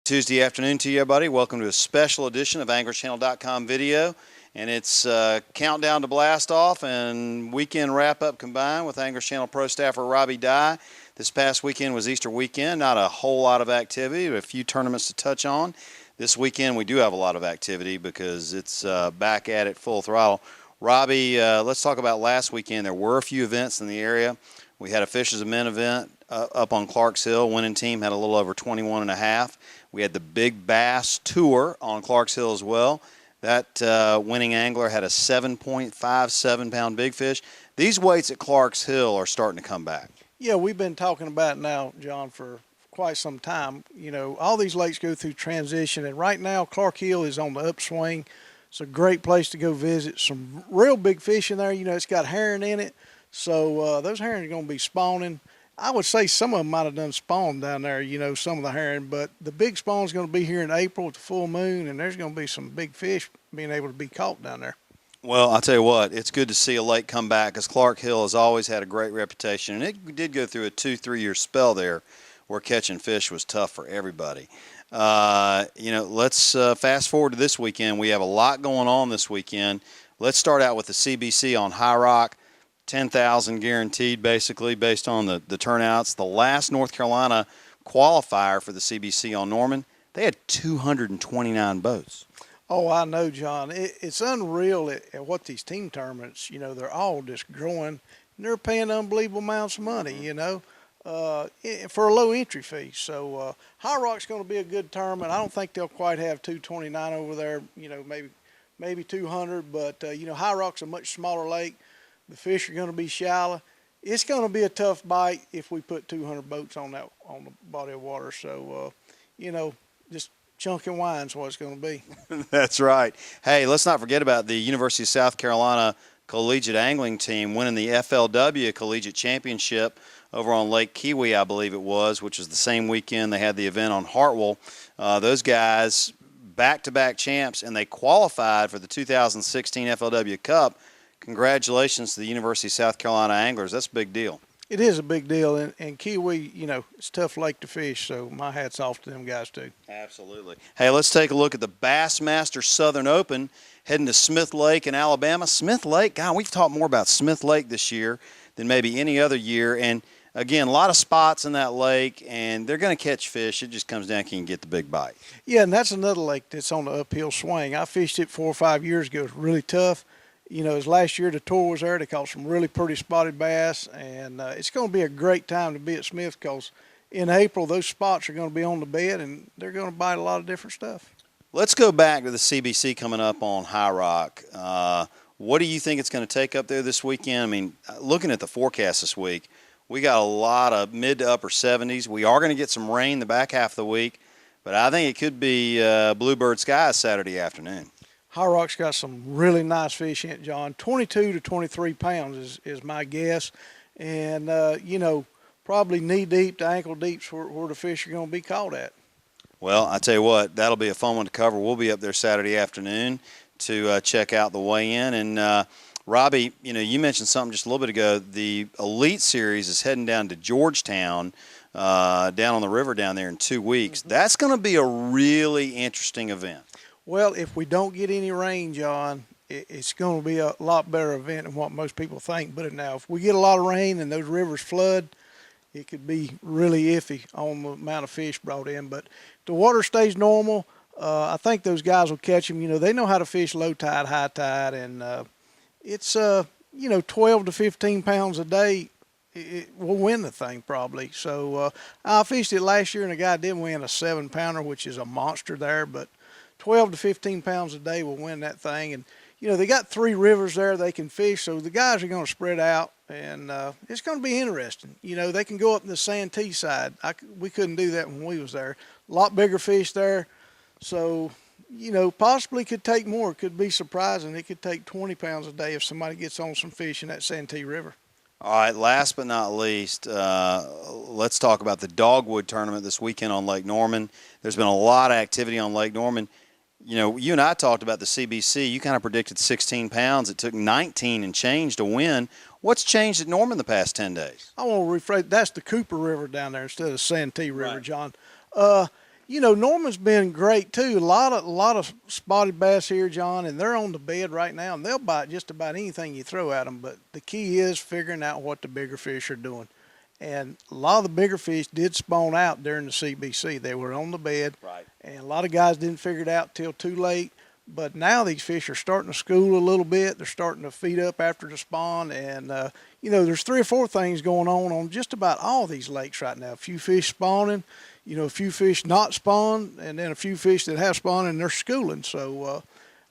Tuesday afternoon to you, everybody. Welcome to a special edition of AnglerChannel.com video. And it's countdown to blast off and weekend wrap-up combined with Anglers Channel Pro staffer Robbie Dye. This past weekend was Easter weekend. Not a whole lot of activity, but a few tournaments to touch on. This weekend we do have a lot of activity because it's back at it full throttle. Robbie, let's talk about last weekend. There were a few events in the area. We had a Fish as a Men event up on Clarks Hill. Winning team had a little over 21 and a half. We had the Big Bass Tour on Clarks Hill as well. That winning angler had a 7.57 pound big fish. These weights at Clarks Hill are starting to come back. Yeah, we've been talking about it now, John, for quite some time. You know, all these lakes go through transition, and right now Clark Hill is on the upswing. It's a great place to go visit. Some real big fish in there. You know, it's got herring in it, so those herring are going to be spawning. I would say some of them might have done spawn down there, you know, some of the herring, but the big spawn's going to be here in April with the full moon, and there's going to be some big fish being able to be caught down there. Well, I'll tell you what, it's good to see a lake come back because Clark Hill has always had a great reputation, and it did go through a 2-3 year spell there where catching fish was tough for everybody. You know, let's fast forward to this weekend. We have a lot going on this weekend. Let's start out with the CBC on High Rock. 10,000 guaranteed, basically, based on the turnouts. The last North Carolina qualifier for the CBC on Norman, they had 229 boats. Oh, I know, John. It's unreal at what these team tournaments, you know, they're all just growing, and they're paying unbelievable amounts of money, you know, for a low entry fee. So High Rock's going to be a good tournament. I don't think they'll quite have 229 over there, you know, maybe 200, but, you know, High Rock's a much smaller lake. The fish are going to be shallow. It's going to be a tough bite if we put 200 boats on the body of water. So, you know, just chunky wine's what it's going to be. That's right. Hey, let's not forget about the University of South Carolina collegiate angling team winning the FLW Collegiate Championship over on Lake Kiwi, I believe it was, which was the same weekend they had the event on Hartwell. Those guys, back-to-back champs, and they qualified for the 2016 FLW Cup. Congratulations to the University of South Carolina anglers. That's a big deal. It is a big deal, and Kiwi, you know, it's a tough lake to fish, so my hat's off to them guys too. Absolutely. Hey, let's take a look at the Bassmaster Southern Open heading to Smith Lake in Alabama. Smith Lake, God, we've talked more about Smith Lake this year than maybe any other year, and again, a lot of spots in that lake, and they're going to catch fish. It just comes down, can you get the big bite? Yeah, and that's another lake that's on the uphill swing. I fished it 4 or 5 years ago. It's really tough. You know, as last year the tour was there, they caught some really pretty spotted bass, and it's going to be a great time to be at Smith because in April those spots are going to be on the bed, and they're going to bite a lot of different stuff. Let's go back to the CBC coming up on High Rock. What do you think it's going to take up there this weekend? I mean, looking at the forecast this week, we got a lot of mid to upper 70s. We are going to get some rain the back half of the week, but I think it could be bluebird skies Saturday afternoon. High Rock's got some really nice fish in it, John. 22 to 23 pounds is my guess. And, you know, probably knee-deep to ankle-deep where the fish are going to be caught at. Well, I tell you what, that'll be a fun one to cover. We'll be up there Saturday afternoon to check out the weigh-in. And, Robbie, you know, you mentioned something just a little bit ago. The Elite Series is heading down to Georgetown, down on the river down there in 2 weeks. Mm-hmm. That's going to be a really interesting event. Well, if we don't get any rain, John, it's going to be a lot better event than what most people think. But now, if we get a lot of rain and those rivers flood, it could be really iffy on the amount of fish brought in. But if the water stays normal, I think those guys will catch them. You know, they know how to fish low tide, high tide, and it's, you know, 12 to 15 pounds a day. It will win the thing probably. So I fished it last year, and a guy did win a 7-pounder, which is a monster there, but 12 to 15 pounds a day will win that thing. And, you know, they got 3 rivers there they can fish, so the guys are going to spread out, and it's going to be interesting. You know, they can go up in the Santee side. We couldn't do that when we was there. A lot bigger fish there. So, you know, possibly could take more. It could be surprising. It could take 20 pounds a day if somebody gets on some fish in that Santee River. All right, last but not least, let's talk about the Dogwood tournament this weekend on Lake Norman. There's been a lot of activity on Lake Norman. You know, you and I talked about the CBC. You kind of predicted 16 pounds. It took 19 and change to win. What's changed at Norman the past 10 days? I want to rephrase. That's the Cooper River down there instead of Santee River, right. John. You know, Norman's been great too. A lot of spotted bass here, John, and they're on the bed right now, and they'll bite just about anything you throw at them. But the key is figuring out what the bigger fish are doing. And a lot of the bigger fish did spawn out during the CBC. They were on the bed, Right. and a lot of guys didn't figure it out till too late. But now these fish are starting to school a little bit. They're starting to feed up after the spawn, and you know, there's 3 or 4 things going on just about all these lakes right now. A few fish spawning, you know, a few fish not spawned, and then a few fish that have spawned and they're schooling. So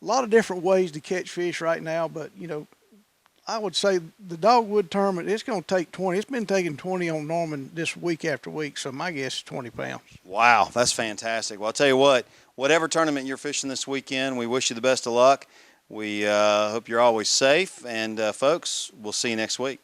a lot of different ways to catch fish right now. But you know, I would say the dogwood tournament, it's going to take 20. It's been taking 20 on Norman this week after week, so my guess is 20 pounds. Wow, that's fantastic. Well, I'll tell you what, whatever tournament you're fishing this weekend, we wish you the best of luck. We hope you're always safe. And, folks, we'll see you next week.